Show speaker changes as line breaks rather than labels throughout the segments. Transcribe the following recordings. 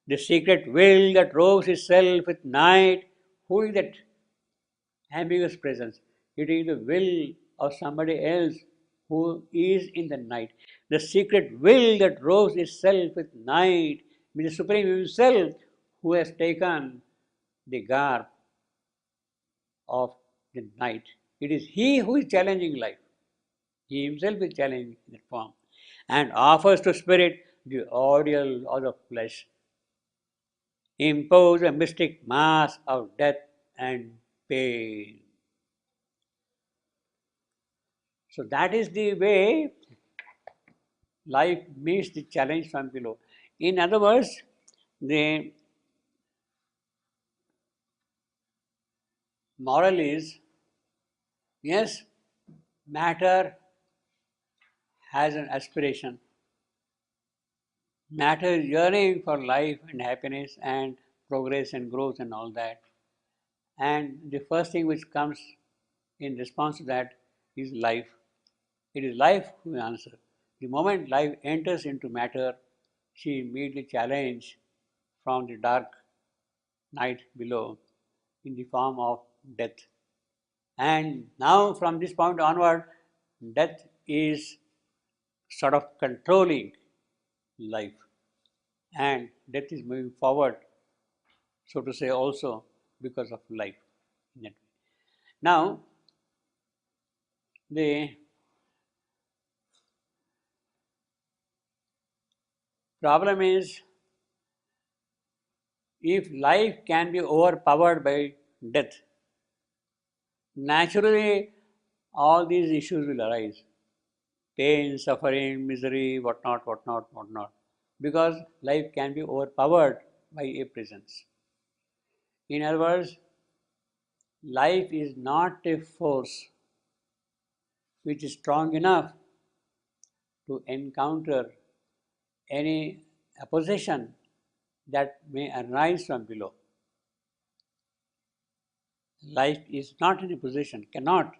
The secret will that robes itself with night. Who is that ambiguous presence? It is the will of somebody else who is in the night. The secret will that robes itself with night means the Supreme Himself who has taken the garb of the night. It is He who is challenging life. He Himself is challenging that form and offers to spirit the ordeal of the flesh, impose a mystic mask of death and pain. So that is the way life meets the challenge from below. In other words, the moral is yes, matter has an aspiration. Matter is yearning for life and happiness and progress and growth and all that. And the first thing which comes in response to that is life. It is life who answers. The moment life enters into matter, she immediately challenged from the dark night below in the form of death. And now, from this point onward, death is sort of controlling life, and death is moving forward, so to say, also because of life. Now, the problem is if life can be overpowered by death, naturally all these issues will arise: pain, suffering, misery, whatnot, whatnot, whatnot, because life can be overpowered by a presence. In other words, life is not a force which is strong enough to encounter any opposition that may arise from below. Life is not in a position, cannot.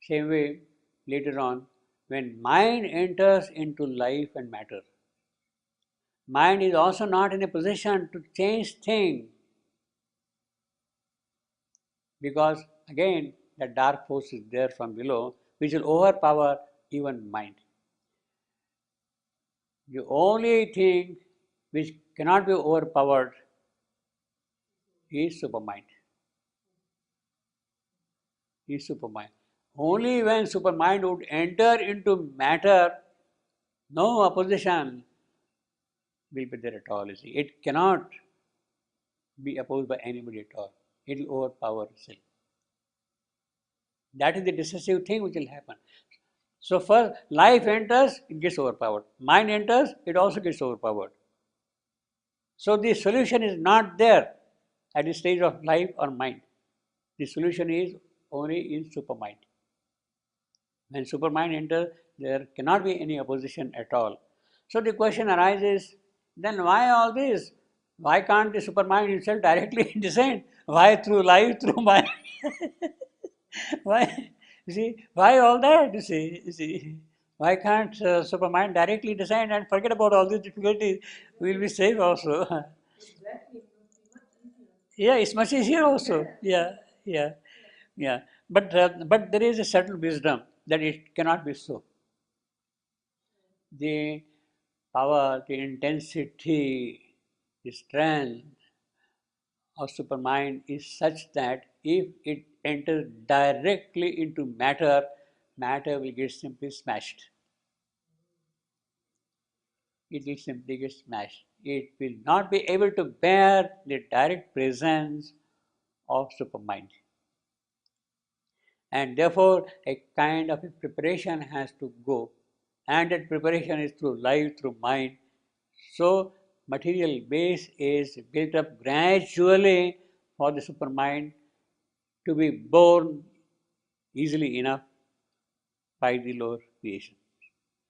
Same way, later on, when mind enters into life and matter, mind is also not in a position to change things because again the dark force is there from below which will overpower even mind. The only thing which cannot be overpowered is supermind. Is supermind. Only when supermind would enter into matter, no opposition will be there at all. You see, it cannot be opposed by anybody at all. It will overpower itself. That is the decisive thing which will happen. So first, life enters, it gets overpowered. Mind enters, it also gets overpowered. So the solution is not there at the stage of life or mind. The solution is only in supermind. When supermind enters, there cannot be any opposition at all. So the question arises, then why all this? Why can't the supermind itself directly descend? Why through life, through mind? Why? You see, why all that? You see, why can't supermind directly descend and forget about all these difficulties? We'll be safe also. Yeah, it's much easier also. Yeah, yeah, yeah. But there is a subtle wisdom that it cannot be so. The power, the intensity, the strength of supermind is such that if it enters directly into matter, matter will get simply smashed. It will simply get smashed. It will not be able to bear the direct presence of supermind. And therefore, a kind of a preparation has to go. And that preparation is through life, through mind. So, material base is built up gradually for the supermind to be born easily enough by the lower creation.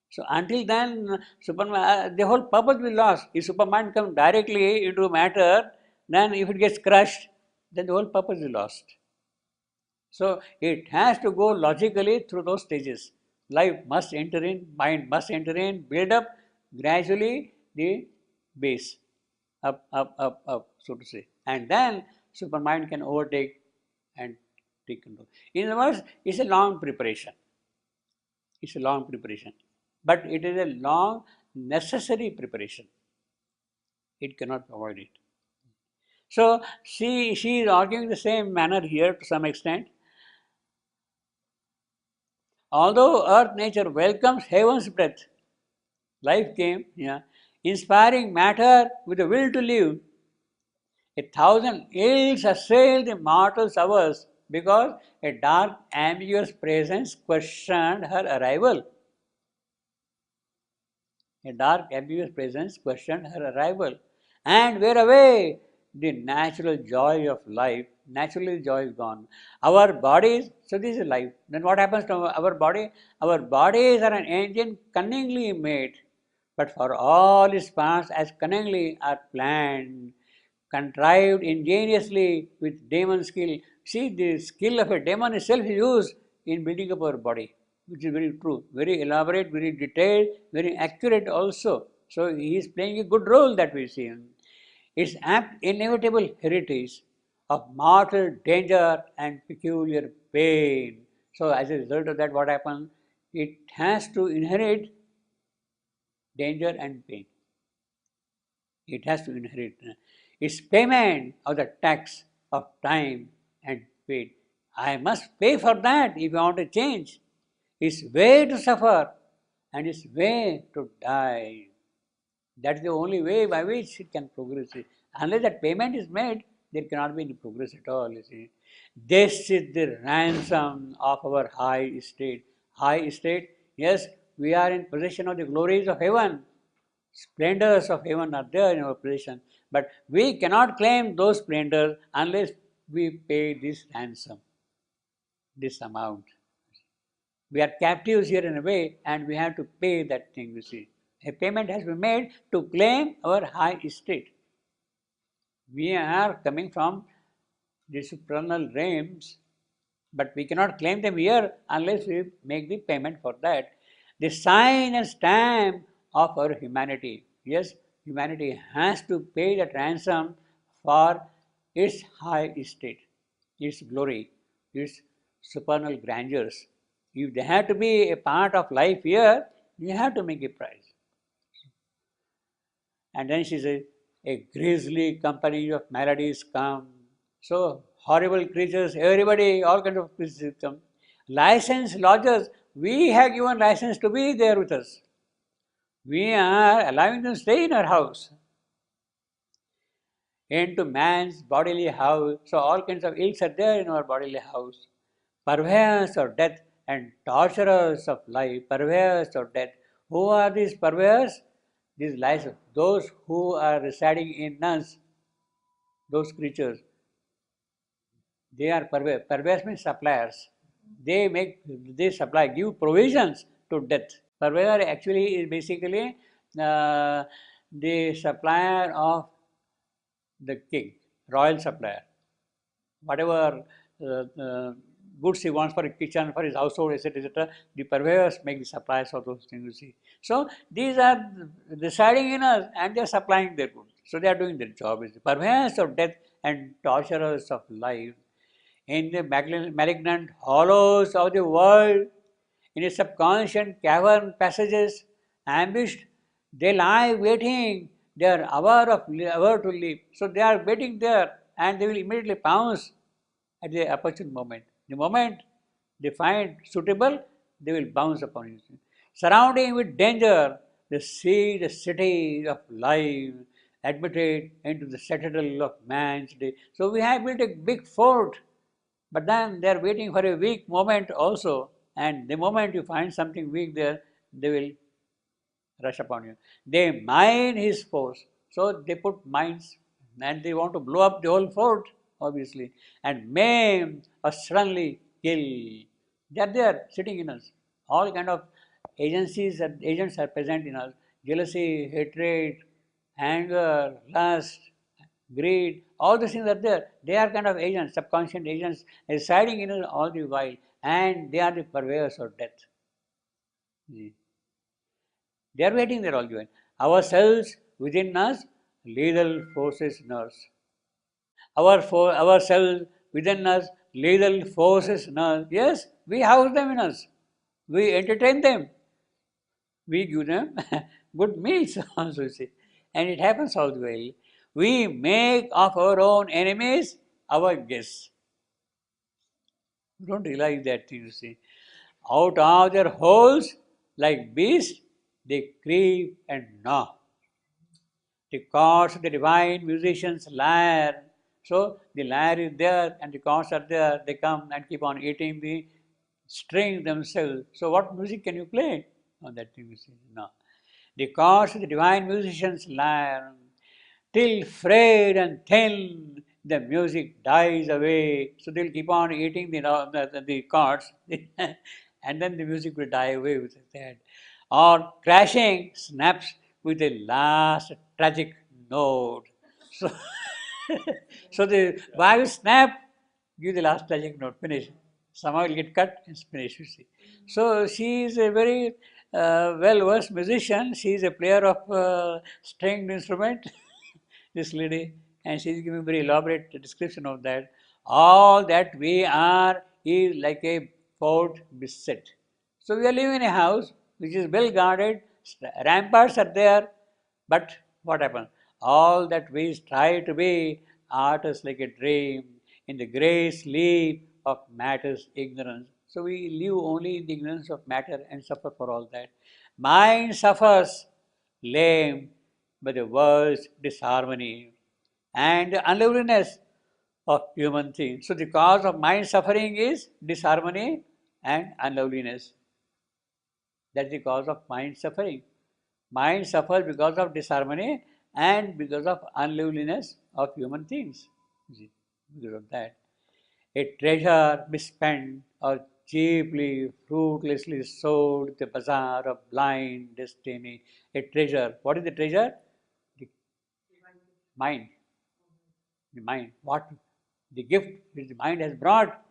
So until then, the whole purpose will be lost. If supermind comes directly into matter, then if it gets crushed, then the whole purpose is lost. So it has to go logically through those stages. Life must enter in, mind must enter in, build up gradually the base. up, so to say. And then supermind can overtake and take control. In other words, it's a long preparation. It's a long preparation. But it is a long, necessary preparation. It cannot avoid it. So she is arguing the same manner here to some extent. Although earth nature welcomes heaven's breath, life came, yeah, inspiring matter with a will to live. A thousand ills assailed the mortal's hours because a dark, ambiguous presence questioned her arrival. A dark, ambiguous presence questioned her arrival. And where away the natural joy of life? Naturally, the joy is gone. Our bodies, so this is life. Then what happens to our body? Our bodies are an engine cunningly made, but for all its parts as cunningly are planned, contrived ingeniously with demon skill. See, the skill of a demon itself is used in building up our body, which is very true, very elaborate, very detailed, very accurate also. So he is playing a good role that we see. Its apt inevitable heritage of mortal danger and peculiar pain. So as a result of that, what happens? It has to inherit danger and pain. It has to inherit. It's payment of the tax of time and pain. I must pay for that if I want to change. It's way to suffer and it's way to die. That's the only way by which it can progress. Unless that payment is made, there cannot be any progress at all, you see. This is the ransom of our high estate. High estate, yes, we are in possession of the glories of heaven. Splendors of heaven are there in our possession. But we cannot claim those splendors unless we pay this ransom, this amount. We are captives here in a way and we have to pay that thing, you see. A payment has been made to claim our high estate. We are coming from the supernal realms, but we cannot claim them here unless we make the payment for that. The sign and stamp of our humanity. Yes, humanity has to pay that ransom for its high estate, its glory, its supernal grandeurs. If they have to be a part of life here, you have to make a price. And then she says, a grisly company of maladies come. So horrible creatures, everybody, all kinds of creatures come. Licensed lodgers, we have given license to be there with us. We are allowing them to stay in our house. Into man's bodily house. So all kinds of ills are there in our bodily house. Purveyors of death and torturers of life. Purveyors of death. Who are these purveyors? These lies, those who are residing in us, those creatures, they are purveyors. Purveyors means suppliers. They supply, give provisions to death. Purveyor actually is basically uh, the supplier of the king, royal supplier. Whatever goods he wants for his kitchen, for his household, etc., etc., the purveyors make the supplies of those things, you see. So these are residing in us and they are supplying their goods. So they are doing their job. Purveyors of death and torturers of life. In the malignant hollows of the world, in a subconscious cavern passages, ambushed, they lie waiting their hour to leap. So they are waiting there and they will immediately pounce at the opportune moment. The moment they find suitable, they will bounce upon you. Surrounding with danger, they see the city of life admitted into the citadel of man's day. So we have built a big fort, but then they are waiting for a weak moment also, and the moment you find something weak there, they will rush upon you. They mine his force. So they put mines and they want to blow up the whole fort, obviously, and maim or suddenly kill. They are there sitting in us. All kind of agents are present in us. Jealousy, hatred, anger, lust, greed, all these things are there. They are kind of agents, subconscious agents residing in us all the while, and they are the purveyors of death. They are waiting there all the while. Ourselves within us lethal forces in us. Ourselves within us, lethal forces in us. Yes, we house them in us. We entertain them. We give them good meals also, you see. And it happens all the way. We make of our own enemies our guests. You don't realize that thing, you see. Out of their holes, like beasts, they creep and gnaw. The chords of the divine musician's lyre. So the lyre is there and the chords are there. They come and keep on eating the strings themselves. So what music can you play on that thing? You see? No. The chords of the divine musician's lyre, till frayed and thin, the music dies away. So they'll keep on eating the chords, and then the music will die away with that. Or crashing snaps with a last tragic note. So, so the why will snap, give the last tragic note, finish. Somehow it'll get cut and finish, you see. So she is a very well-versed musician. She is a player of stringed instrument. This lady, and she is giving very elaborate description of that. All that we are is like a fort beset. So we are living in a house which is well guarded, ramparts are there, but what happens? All that we strive to be artists like a dream in the grey sleep of matter's ignorance. So we live only in the ignorance of matter and suffer for all that. Mind suffers, lame by the world's disharmony and the unloveliness of human things. So the cause of mind suffering is disharmony and unloveliness. That's the cause of mind suffering. Mind suffers because of disharmony and because of unloveliness of human things. Because of that. A treasure misspent or cheaply, fruitlessly sold, the bazaar of blind destiny. A treasure. What is the treasure? The mind. The mind. What? The gift which the mind has brought.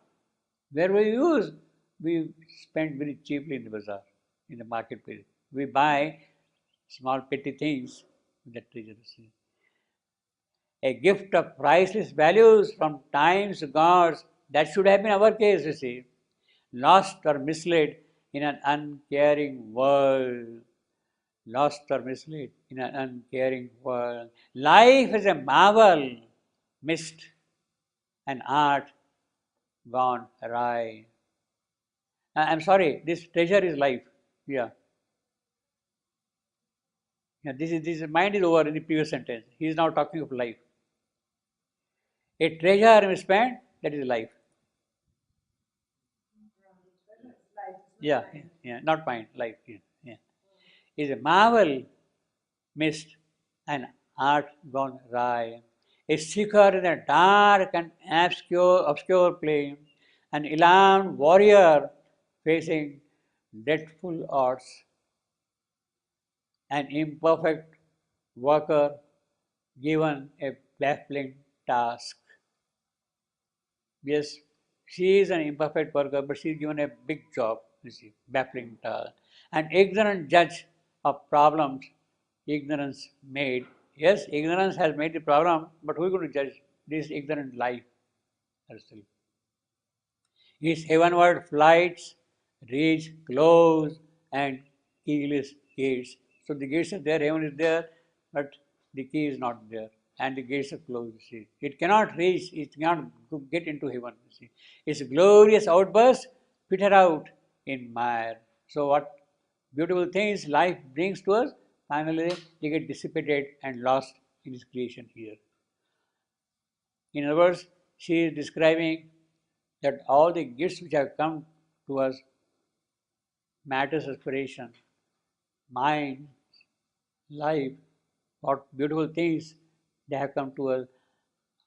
Where we use? We spend very cheaply in the bazaar, in the marketplace. We buy small petty things with that treasure. A gift of priceless values from time's gods. That should have been our case, you see. Lost or misled in an uncaring world. Lost or misled in an uncaring world. Life is a marvel, missed, and art gone awry. I'm sorry, this treasure is life. Yeah. Yeah, this mind is over in the previous sentence. He is now talking of life. A treasure misspent, that is life. Yeah, yeah, not mind, life. Yeah, yeah. Is a marvel missed and art gone awry. A seeker in a dark and obscure place, an alarmed warrior facing dreadful odds, an imperfect worker given a baffling task. Yes, she is an imperfect worker, but she is given a big job, you see, baffling task. An ignorant judge of problems, ignorance made. Yes, ignorance has made the problem, but who is going to judge this ignorant life herself? His heavenward flights reach close and keyless gates. So the gates are there, heaven is there, but the key is not there. And the gates are closed, you see. It cannot reach, it cannot get into heaven, you see. Its glorious outburst peter out in mire. So what beautiful things life brings to us, finally they get dissipated and lost in its creation here. In other words, she is describing that all the gifts which have come to us, matters, aspiration, mind, life, what beautiful things they have come to us,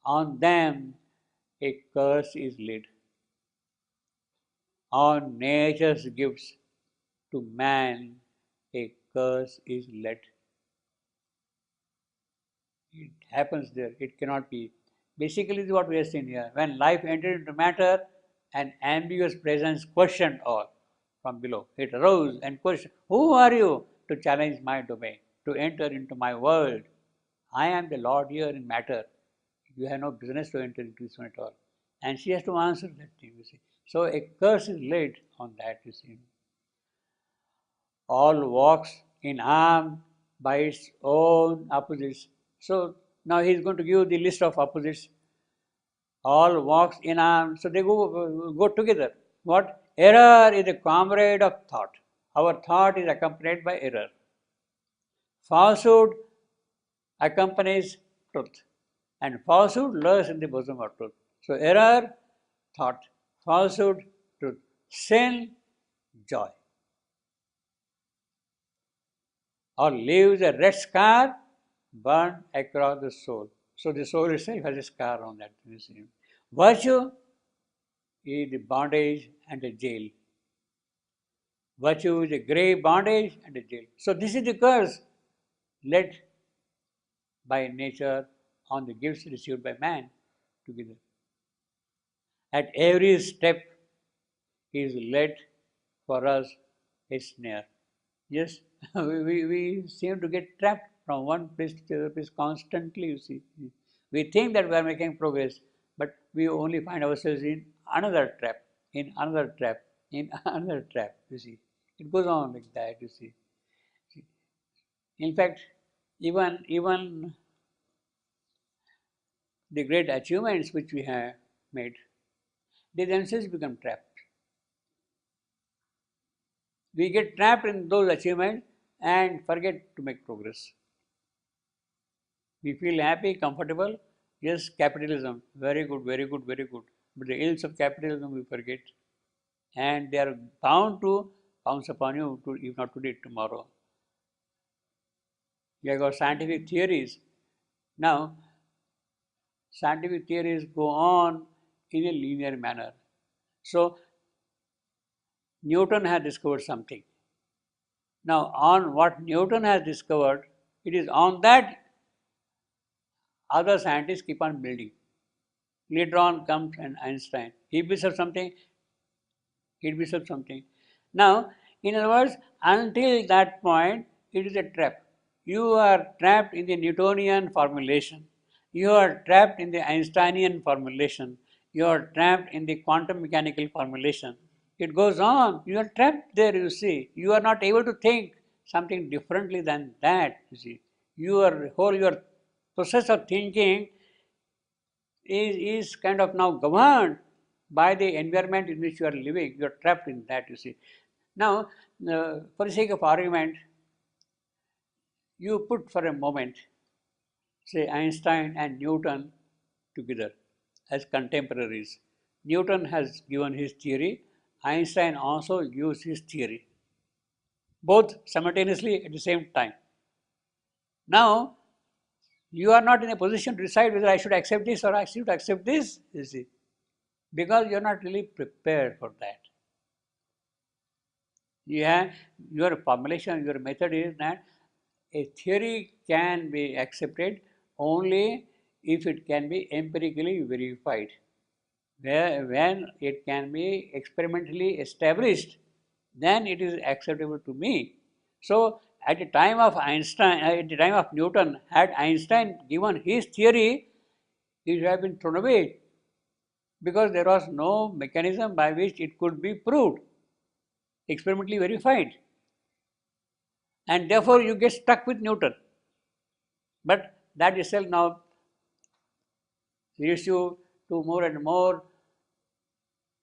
on them a curse is laid. On nature's gifts to man a curse is laid. It happens there, it cannot be. Basically, this is what we are seeing here. When life entered into matter, an ambiguous presence questioned all from below. It arose and questioned, who are you to challenge my domain, to enter into my world? I am the Lord here in matter. You have no business to enter into this one at all. And she has to answer that thing, you see. So a curse is laid on that, you see. All walks in arm by its own opposites. So now he is going to give the list of opposites. All walks in arm. So they go together. What? Error is a comrade of thought. Our thought is accompanied by error. Falsehood accompanies truth, and falsehood lurks in the bosom of truth. So error, thought, falsehood, truth, sin, joy. Or leaves a red scar burned across the soul. So the soul itself has a scar on that. Virtue is the bondage and the jail. Virtue is a grave bondage and a jail. So this is the curse led by nature on the gifts received by man together. At every step he is led for us a snare. Yes, we seem to get trapped from one place to the other place constantly, you see. We think that we are making progress, but we only find ourselves in another trap, in another trap, in another trap, you see. It goes on like that, you see. In fact, even the great achievements which we have made, they themselves become trapped. We get trapped in those achievements and forget to make progress. We feel happy, comfortable. Yes, capitalism, very good, very good, very good. But the ills of capitalism we forget. And they are bound to pounce upon you, if not today, tomorrow. You have got scientific theories. Now, scientific theories go on in a linear manner. So, Newton has discovered something. Now, on what Newton has discovered, it is on that other scientists keep on building. Later on comes an Einstein. He builds up something, he builds up something. Now, in other words, until that point, it is a trap. You are trapped in the Newtonian formulation. You are trapped in the Einsteinian formulation. You are trapped in the quantum mechanical formulation. It goes on. You are trapped there, you see. You are not able to think something differently than that, you see. Your process of thinking is kind of now governed by the environment in which you are living. You are trapped in that, you see. Now, for the sake of argument, you put for a moment, say, Einstein and Newton together as contemporaries. Newton has given his theory, Einstein also gives his theory, both simultaneously at the same time. Now, you are not in a position to decide whether I should accept this or I should accept this, you see, because you are not really prepared for that. Your formulation, your method is that a theory can be accepted only if it can be empirically verified. When it can be experimentally established, then it is acceptable to me. So, at the time of Einstein, at the time of Newton, had Einstein given his theory, it would have been thrown away because there was no mechanism by which it could be proved, experimentally verified. And therefore, you get stuck with Newton. But that itself now leads you to more and more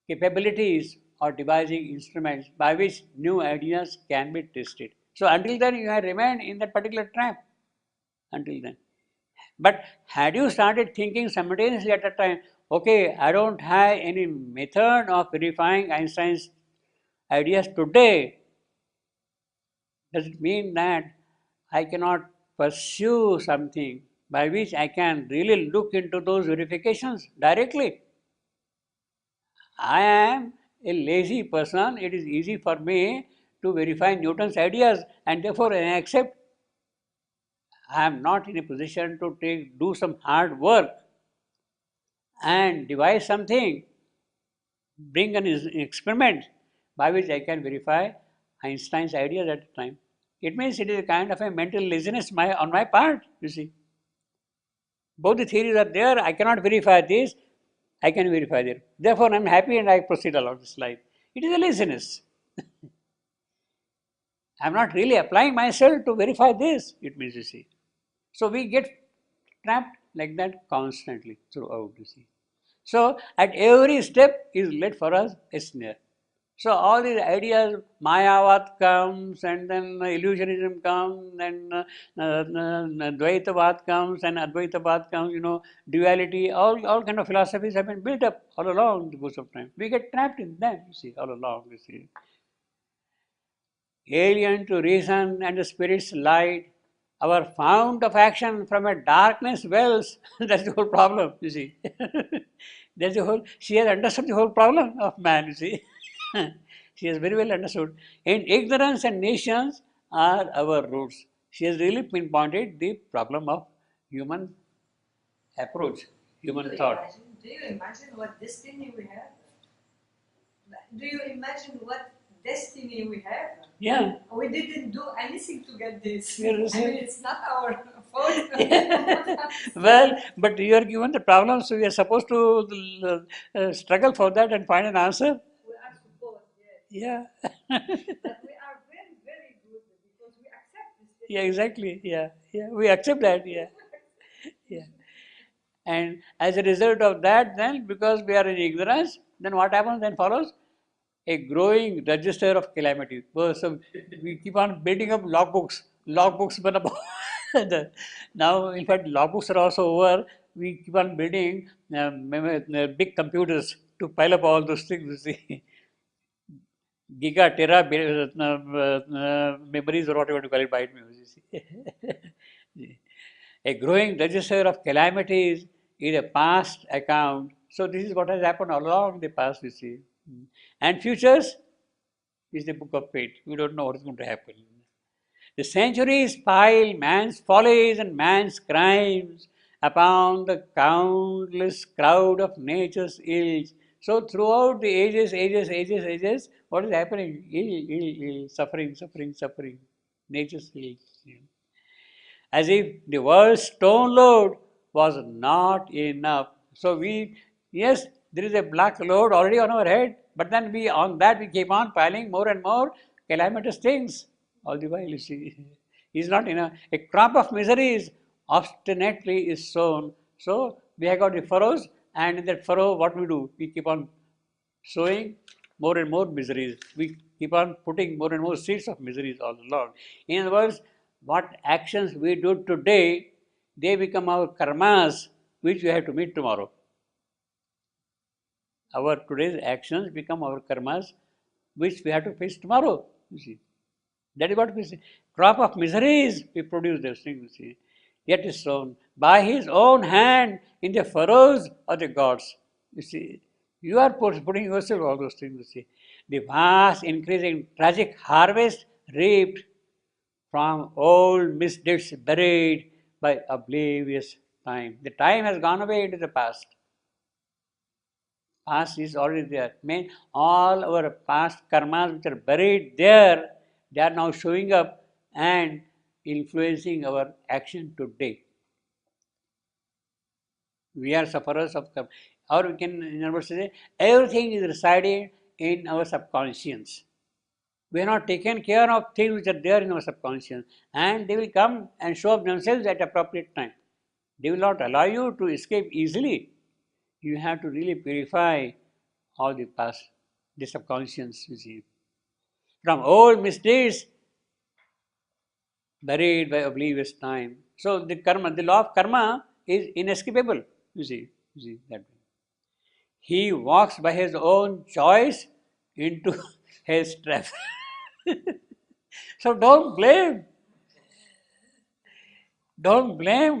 capabilities or devising instruments by which new ideas can be tested. So until then, you have remained in that particular trap. Until then. But had you started thinking simultaneously at that time, okay, I don't have any method of verifying Einstein's ideas today, does it mean that I cannot pursue something by which I can really look into those verifications directly? I am a lazy person. It is easy for me to verify Newton's ideas, and therefore I accept. I am not in a position to do some hard work and devise something, bring an experiment by which I can verify Einstein's ideas at the time. It means it is a kind of a mental laziness on my part, you see. Both the theories are there. I cannot verify this. I can verify that. Therefore, I'm happy and I proceed along this life. It is a laziness. I'm not really applying myself to verify this, it means, you see. So we get trapped like that constantly throughout, you see. So at every step is led for us a snare. So all these ideas, Mayavad comes, and then illusionism comes, and Dvaitavad comes, and Advaitavad comes, duality, all kind of philosophies have been built up all along the course of time. We get trapped in them, you see, all along, you see. Alien to reason and the spirit's light, our fount of action from a darkness wells. That's the whole problem, you see. That's the whole, she has understood the whole problem of man, you see. She has very well understood. And ignorance and nations are our roots. She has really pinpointed the problem of human approach, human thought.
Do you imagine what destiny we have? Do you imagine what destiny we have?
Yeah.
We didn't do anything to get this.
Yes.
I mean, it's not our fault.
Well, but you are given the problem, so we are supposed to struggle for that and find an answer.
We are supposed, yes.
Yeah.
But we are very, very good because we accept this.
Yeah, exactly. Yeah, yeah. We accept that. Yeah, yeah. And as a result of that, then because we are in ignorance, then what happens? Then follows a growing register of calamity. So we keep on building up logbooks. Logbooks, but now in fact logbooks are also over. We keep on building big computers to pile up all those things. You see, giga tera memories or whatever you call it, byte memories. You see. A growing register of calamities is a past account. So this is what has happened all along the past, you see. And futures is the book of fate. We don't know what is going to happen. The centuries pile man's follies and man's crimes upon the countless crowd of nature's ills. So throughout the ages, what is happening? Ill, suffering, suffering, suffering. Nature's ills. As if the world's stone load was not enough. So yes, there is a black load already on our head, but then on that we keep on piling more and more calamitous things all the while, you see. Is not enough. A crop of miseries obstinately is sown. So we have got the furrows, and in that furrow, what we do? We keep on sowing more and more miseries. We keep on putting more and more seeds of miseries all along. In other words, what actions we do today, they become our karmas, which we have to meet tomorrow. Our today's actions become our karmas, which we have to face tomorrow. You see, that is what we see. Crop of miseries we produce those things. You see, yet is sown by His own hand in the furrows of the gods. You see, you are putting yourself all those things. You see, the vast, increasing, tragic harvest reaped from old misdeeds buried by oblivious time. The time has gone away into the past. Past is already there. All our past karmas which are buried there, they are now showing up and influencing our action today. We are sufferers of karma. Or we can, in other words, say, everything is residing in our subconscious. We have not taken care of things which are there in our subconscious, and they will come and show up themselves at appropriate time. They will not allow you to escape easily. You have to really purify all the past, the subconscious, you see. From old misdeeds buried by oblivious time. So the karma, the law of karma is inescapable, you see that way. He walks by his own choice into his trap. So don't blame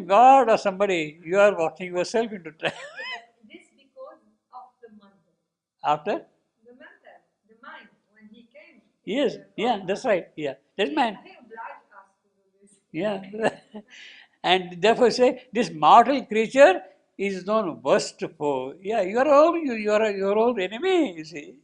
God or somebody. You are walking yourself into trap.
This because of the mental.
After?
The mental, the mind, when he came.
Yes, yeah, that's right. Yeah, that's man.
He obliged us to do this.
Yeah. And therefore say, this mortal creature is known worst foe. Yeah, you are your own enemy, you see.